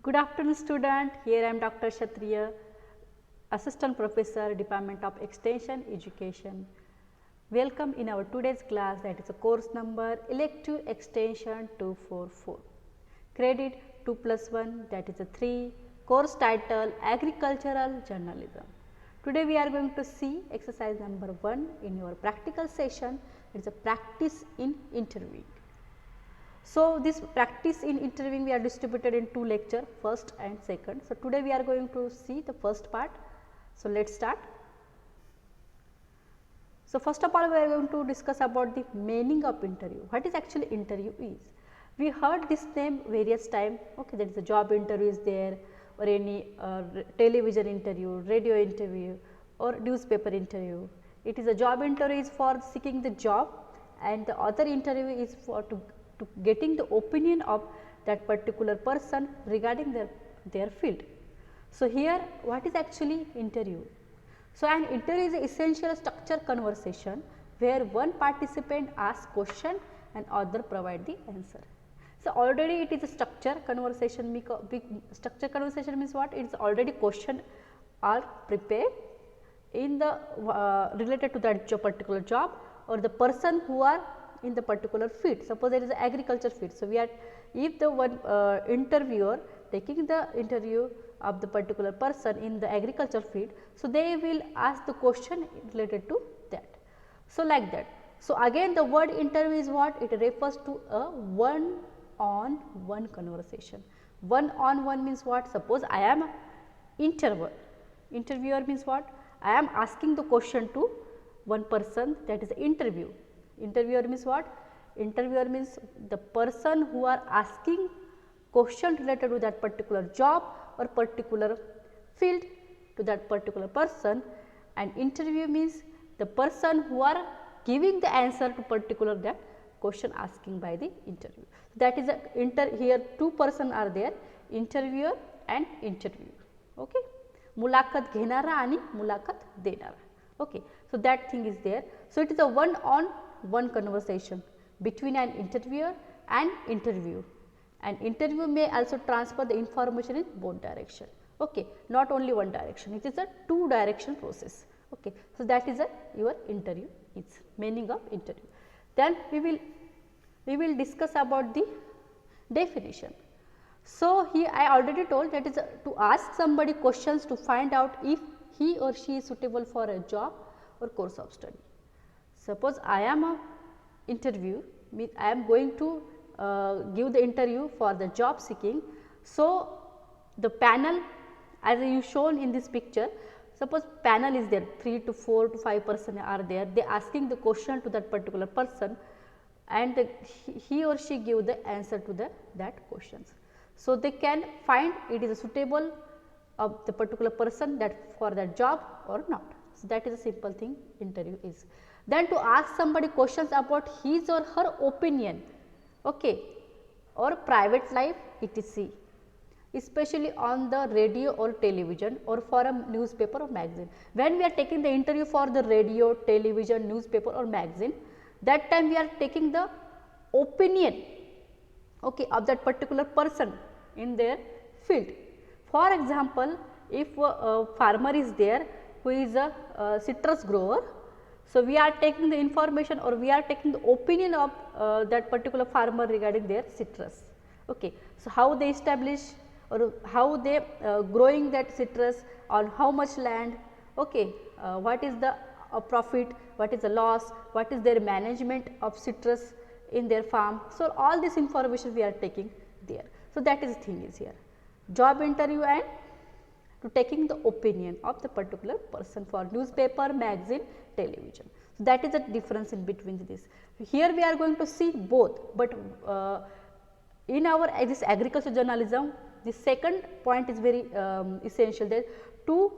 Good afternoon student, here I am Dr. Kshatriya, Assistant Professor, Department of Extension Education. Welcome in our today's class, that is a course number Elective Extension 244. Credit 2+1, that is a 3, course title Agricultural Journalism. Today we are going to see exercise number 1 in your practical session. It is a practice in interviewing. So, this practice in interviewing we are distributed in 2 lectures, first and second. So, today we are going to see the first part. So, let us start. So, first of all we are going to discuss about the meaning of interview. What is actually interview is? We heard this name various times, okay, that is a job interview is there, or any television interview, radio interview or newspaper interview. It is a job interview is for seeking the job, and the other interview is for to getting the opinion of that particular person regarding their field. So, here what is actually interview? So, an interview is an essential structured conversation where one participant asks question and other provide the answer. So, already it is a structured conversation. Structured conversation means what? It is already question are prepared in the related to that particular job or the person who are in the particular field. Suppose there is an agriculture field. So, we are if the one interviewer taking the interview of the particular person in the agriculture field. So, they will ask the question related to that. So, like that. So, again the word interview is what? It refers to a one on one conversation. One on one means what? Suppose I am an interviewer. Interviewer means what? I am asking the question to one person, that is the interview. Interviewer means what? Interviewer means the person who are asking question related to that particular job or particular field to that particular person, and interview means the person who are giving the answer to particular that question asking by the interview. That is a here two person are there, interviewer and interview. Okay. मुलाखत घेणारा आणि मुलाखत देणारा. Okay. So, that thing is there. So, it is a one on one conversation between an interviewer and interview, and interview may also transfer the information in both direction. Okay. Not only one direction, it is a two direction process. Okay. So, that is a your interview is meaning of interview. Then we will discuss about the definition. So, here I already told that is to ask somebody questions to find out if he or she is suitable for a job or course of study. Suppose I am a interview, I am going to give the interview for the job seeking. So, the panel as you shown in this picture, suppose panel is there, 3 to 4 to 5 person are there, they asking the question to that particular person, and he or she give the answer to that questions. So, they can find it is suitable of the particular person that for that job or not. So, that is a simple thing interview is. Then to ask somebody questions about his or her opinion, okay, or private life etc., especially on the radio or television or for a newspaper or magazine. When we are taking the interview for the radio, television, newspaper or magazine, that time we are taking the opinion, okay, of that particular person in their field. For example, if a farmer is there who is a citrus grower, so we are taking the information or we are taking the opinion of that particular farmer regarding their citrus. Okay. So, how they establish or how they growing that citrus, on how much land, okay, what is the profit, what is the loss, what is their management of citrus in their farm. So, all this information we are taking there. So, that is the thing is here, job interview and to taking the opinion of the particular person for newspaper, magazine, television. So, that is the difference in between this. Here we are going to see both, but in our this agriculture journalism, the second point is very essential, that to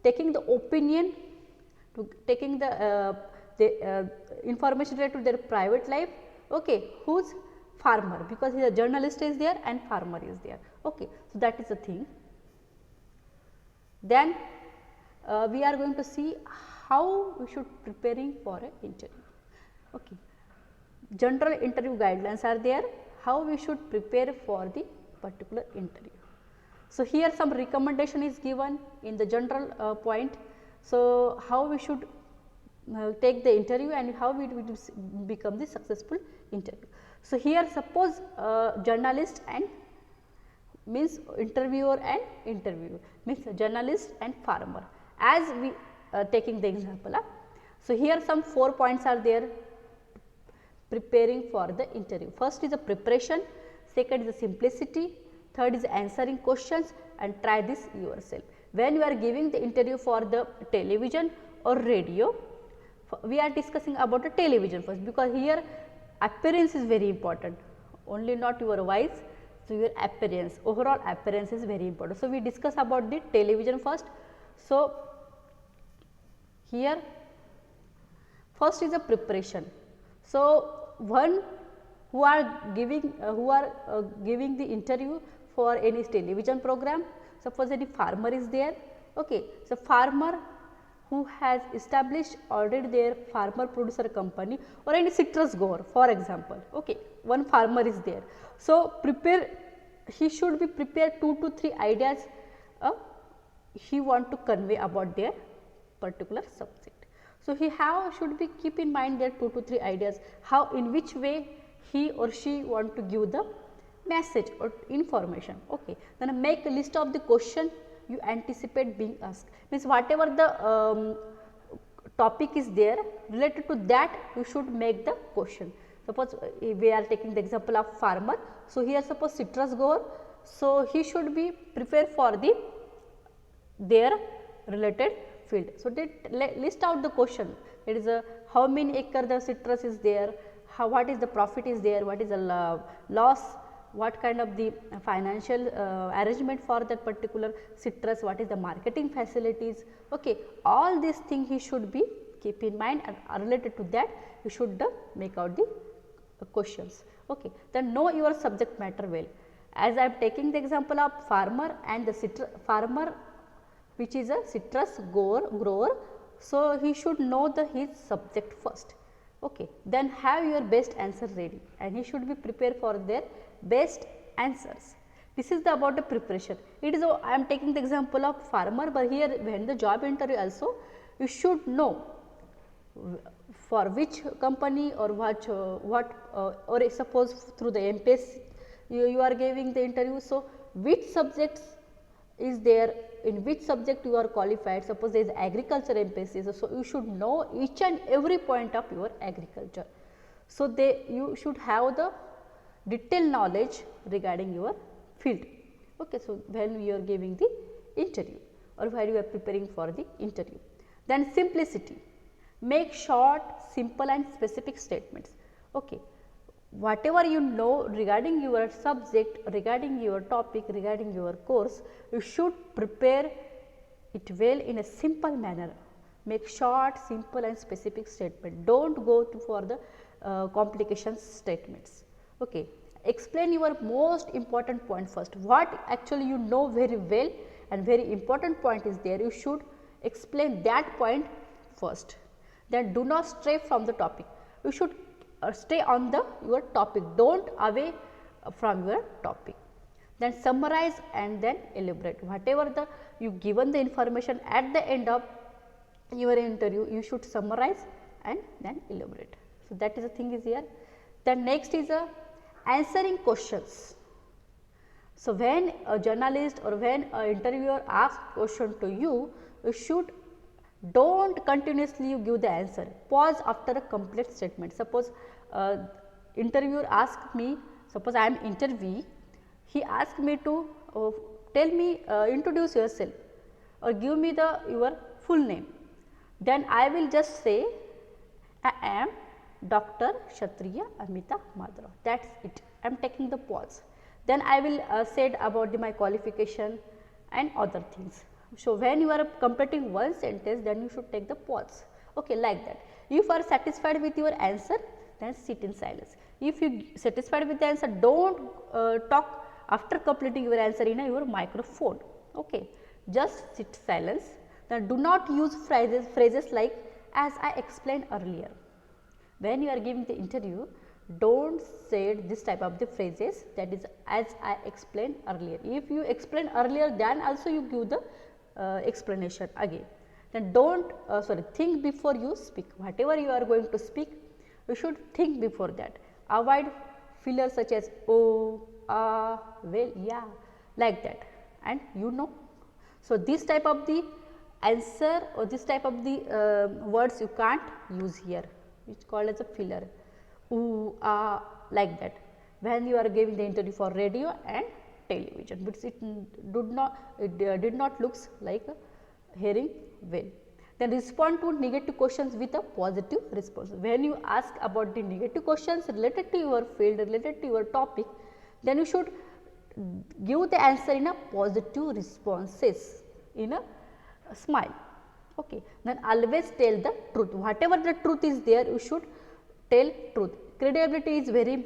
taking the opinion, to taking the information related to their private life, okay, whose farmer, because a journalist is there and farmer is there. Okay. So, that is the thing. Then we are going to see how we should preparing for an interview. Okay. General interview guidelines are there, how we should prepare for the particular interview. So, here some recommendation is given in the general point. So, how we should take the interview and how it will become the successful interview. So, here suppose journalist and means interviewer and interview means journalist and farmer, as we taking the example. So, here some 4 points are there preparing for the interview. First is the preparation, second is the simplicity, third is answering questions and try this yourself. When you are giving the interview for the television or radio, we are discussing about the television first, because here appearance is very important, only not your voice. So, your appearance, overall appearance is very important. So, we discuss about the television first. So, here first is the preparation. So, one who are giving the interview for any television program, suppose any farmer is there. Okay. So, farmer who has established already their farmer producer company or any citrus grower, for example. Okay. One farmer is there. So, he should be prepared 2 to 3 ideas he want to convey about their particular subject. So, he should be keep in mind their 2 to 3 ideas, how in which way he or she want to give the message or information. Okay. Then make a list of the question you anticipate being asked, means whatever the topic is there related to that, you should make the question. Suppose we are taking the example of farmer. So, here suppose citrus grower. So, he should be prepared for their related field. So, they list out the question, it is how many acre the citrus is there, what is the profit is there, what is the loss, what kind of the financial arrangement for that particular citrus, what is the marketing facilities. Okay. All these things he should be keep in mind, and related to that you should make out the questions. Okay. Then know your subject matter well, as I am taking the example of farmer and the farmer which is a citrus grower. So, he should know his subject first. Okay. Then have your best answer ready, and he should be prepared for their best answers. This is about the preparation. It is I am taking the example of farmer, but here when the job interview also you should know for which company or what or suppose through the MPS you are giving the interview. So, which subjects is there, in which subject you are qualified, suppose there is agriculture MPSC. So, you should know each and every point of your agriculture. So, you should have the detailed knowledge regarding your field. Okay. So, when you are giving the interview or while you are preparing for the interview. Then simplicity, make short, simple and specific statements. Okay. Whatever you know regarding your subject, regarding your topic, regarding your course, you should prepare it well in a simple manner. Make short, simple and specific statement. Do not go for the complication statements. Okay. Explain your most important point first. What actually you know very well and very important point is there, you should explain that point first. Then do not stray from the topic. You should stay on your topic, do not away from your topic. Then summarize and then elaborate. Whatever you given the information at the end of your interview, you should summarize and then elaborate. So, that is the thing is here. Then next is answering questions. So, when a journalist or when an interviewer asks question to you, you should don't continuously you give the answer, pause after a complete statement. Suppose interviewer asked me, suppose I am interviewee, he asked me to tell me introduce yourself or give me your full name. Then I will just say I am Dr. Kshatriya Amita Madhav, that is it. I am taking the pause. Then I will said about my qualification and other things. So, when you are completing one sentence, then you should take the pause. Okay, like that. If you are satisfied with your answer, then sit in silence. If you satisfied with the answer, do not talk after completing your answer in your microphone. Okay, just sit silence. Then do not use phrases like as I explained earlier. When you are giving the interview, Don't say this type of the phrases, that is as I explained earlier. If you explain earlier, then also you give the explanation again. Then don't think before you speak. Whatever you are going to speak, you should think before that. Avoid fillers such as oh, well, yeah, like that, and you know. So, this type of the answer or this type of the words you can't use here, which is called as a filler, ooh, like that, when you are giving the interview for radio and television, but it did not looks like hearing well. Then respond to negative questions with a positive response. When you ask about the negative questions related to your field, related to your topic, then you should give the answer in a positive responses, in a smile. Okay. Then always tell the truth. Whatever the truth is there, you should tell truth. Credibility is very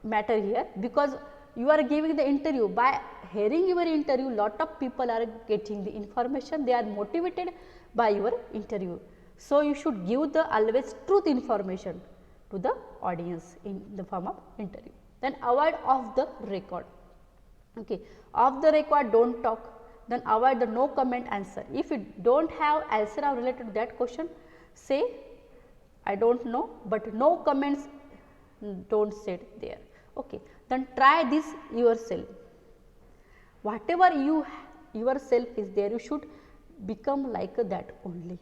matter here, because you are giving the interview. By hearing your interview, lot of people are getting the information, they are motivated by your interview. So, you should give the always truth information to the audience in the form of interview. Then avoid off the record. Okay. Off the record, don't talk. Then avoid the no comment answer. If you don't have answer related to that question, say I don't know, but no comments, don't say it there. Okay. Then try this yourself. Whatever yourself is there, you should become like that only.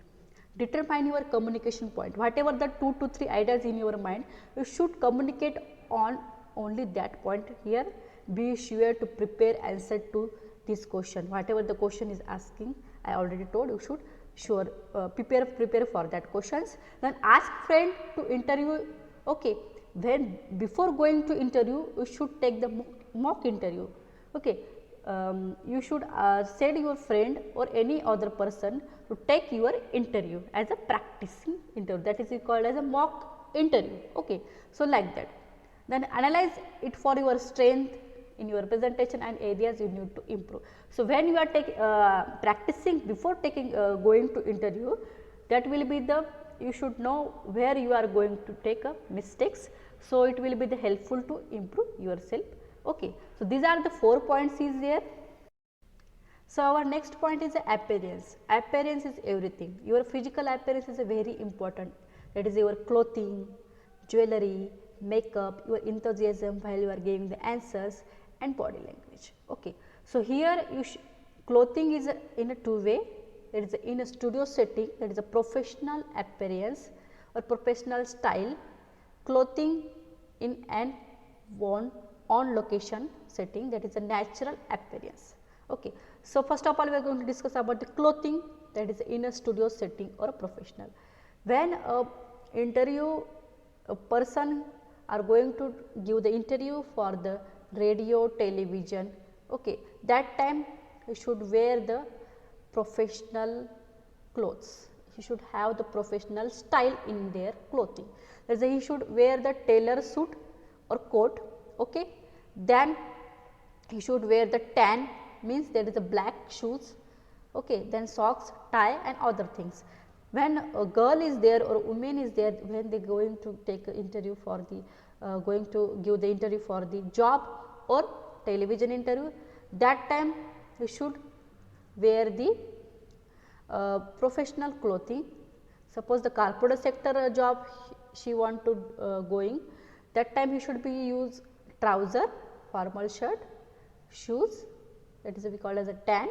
Determine your communication point. Whatever the 2 to 3 ideas in your mind, you should communicate on only that point here. Be sure to prepare answer to this question. Whatever the question is asking, I already told you should prepare for that questions. Then ask friend to interview. Okay. When before going to interview, you should take the mock interview. Okay. You should send your friend or any other person to take your interview as a practicing interview, that is called as a mock interview. Okay. So, like that. Then analyze it for your strength in your presentation and areas you need to improve. So, when you are practicing before going to interview, that will be the, you should know where you are going to take mistakes. So, it will be the helpful to improve yourself. Okay. So, these are the 4 points is there. So, our next point is appearance. Appearance is everything. Your physical appearance is a very important, that is your clothing, jewelry, makeup, your enthusiasm while you are giving the answers, and body language. Okay. So, here clothing is in a two way, that is in a studio setting, that is a professional appearance or professional style. Clothing in an on location setting, that is a natural appearance. Okay. So, first of all we are going to discuss about the clothing, that is in a studio setting or a professional. When a person are going to give the interview for the radio, television, okay, that time he should wear the professional clothes. He should have the professional style in their clothing. That is, he should wear the tailor suit or coat. Okay. Then he should wear the tan, means that is a black shoes. Okay. Then socks, tie, and other things. When a girl is there or a woman is there, when they are going to take an interview for the going to give the interview for the job or television interview, that time we should wear the professional clothing. Suppose the corporate sector job she want to going, that time he should be use trouser, formal shirt, shoes, that is we call as a tan.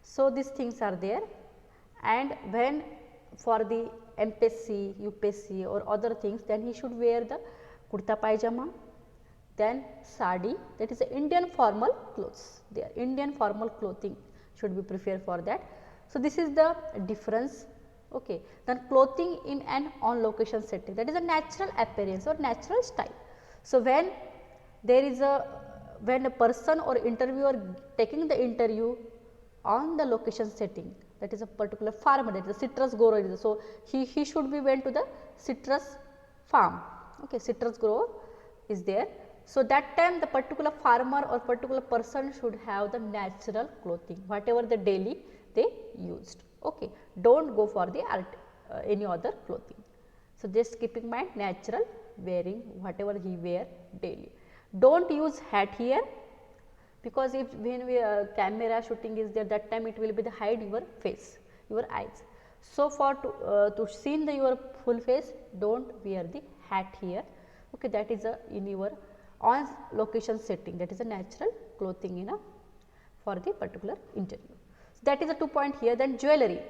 So, these things are there. And when for the MPSC, UPSC or other things, then he should wear the kurta pajama, then sari, that is a Indian formal clothes, there Indian formal clothing should be preferred for that. So, this is the difference. Okay. Then clothing in an on location setting, that is a natural appearance or natural style. So, when there is when a person or interviewer taking the interview on the location setting, that is a particular farmer, that is a citrus grower. So, he should be went to the citrus farm. Okay, citrus grower is there. So, that time the particular farmer or particular person should have the natural clothing, whatever the daily they used. Okay. Do not go for the any other clothing. So, just keep in mind natural wearing whatever he wear daily. Do not use hat here, because if when we camera shooting is there, that time it will be the hide your face, your eyes. So, for to see in the your full face, do not wear the hat here. Okay, that is a in your on location setting, that is a natural clothing in a for the particular interview. So, that is a 2 point here. Then jewelry.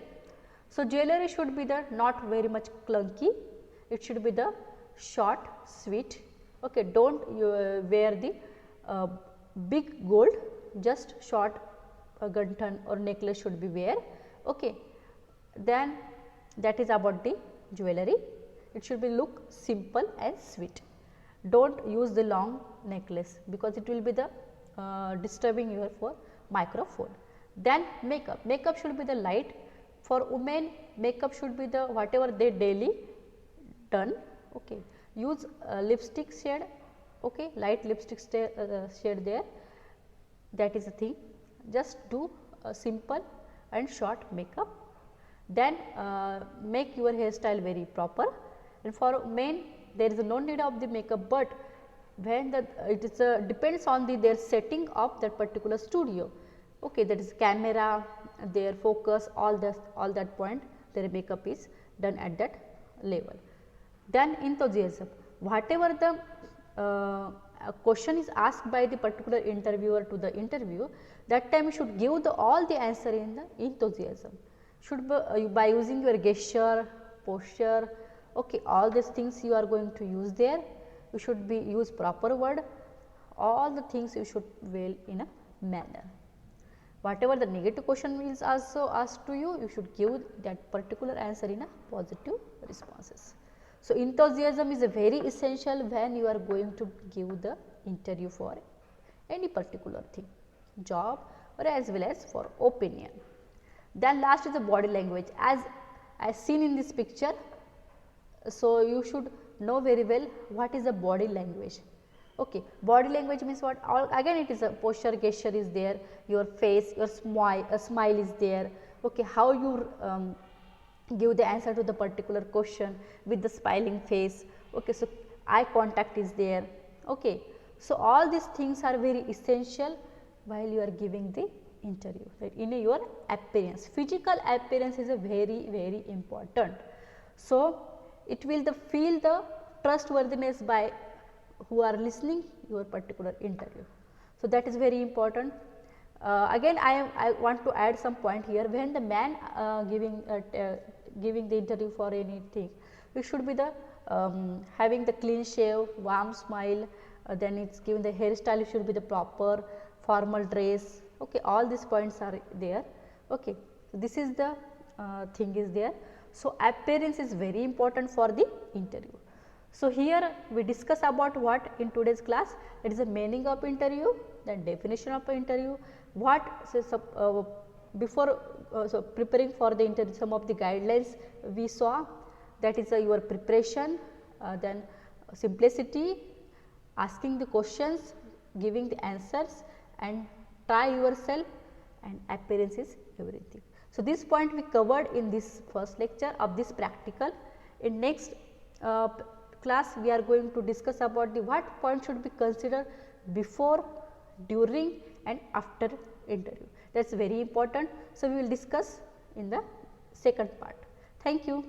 So, jewelry should be the not very much clunky, it should be the short, sweet. Okay, do not wear the big gold, just short guntan or necklace should be wear. Okay. Then that is about the jewelry, it should be look simple and sweet. Do not use the long necklace, because it will be the disturbing your for microphone. Then makeup, makeup should be the light. For women, makeup should be the whatever they daily done. Okay. Use lipstick shade, okay, light lipstick shade there, that is the thing. Just do a simple and short makeup. Then make your hairstyle very proper, and for men there is no need of the makeup, but when the it is depends on the their setting of that particular studio. Okay, that is camera, their focus, all that point their makeup is done at that level. Then enthusiasm, whatever the question is asked by the particular interviewer to the interview, that time you should give the all the answer in the enthusiasm. Should be by using your gesture, posture, okay, all these things you are going to use there. You should be use proper word, all the things you should well in a manner. Whatever the negative question is also asked to you, you should give that particular answer in a positive responses. So, enthusiasm is a very essential when you are going to give the interview for any particular thing, job or as well as for opinion. Then last is the body language, as seen in this picture. So, you should know very well what is the body language. Okay. Body language means what? Again it is a posture, gesture is there, your face, your smile is there. Okay. How you give the answer to the particular question with the smiling face. Okay. So, eye contact is there. Okay. So, all these things are very essential while you are giving the interview, right, in your appearance. Physical appearance is a very important. So, it will feel the trustworthiness by who are listening your particular interview. So, that is very important. Again I want to add some point here. When the man giving the interview for anything, it should be the having the clean shave, warm smile, then it is given the hairstyle, it should be the proper formal dress. Okay, all these points are there. Okay, so this is the thing is there. So, appearance is very important for the interview. So, here we discuss about what in today's class, it is the meaning of interview, then definition of interview, what before so preparing for the interview, some of the guidelines we saw, that is your preparation, then simplicity, asking the questions, giving the answers and try yourself, and appearance is everything. So, this point we covered in this first lecture of this practical. In next class we are going to discuss about the what point should be considered before, during and after interview. That is very important. So, we will discuss in the second part. Thank you.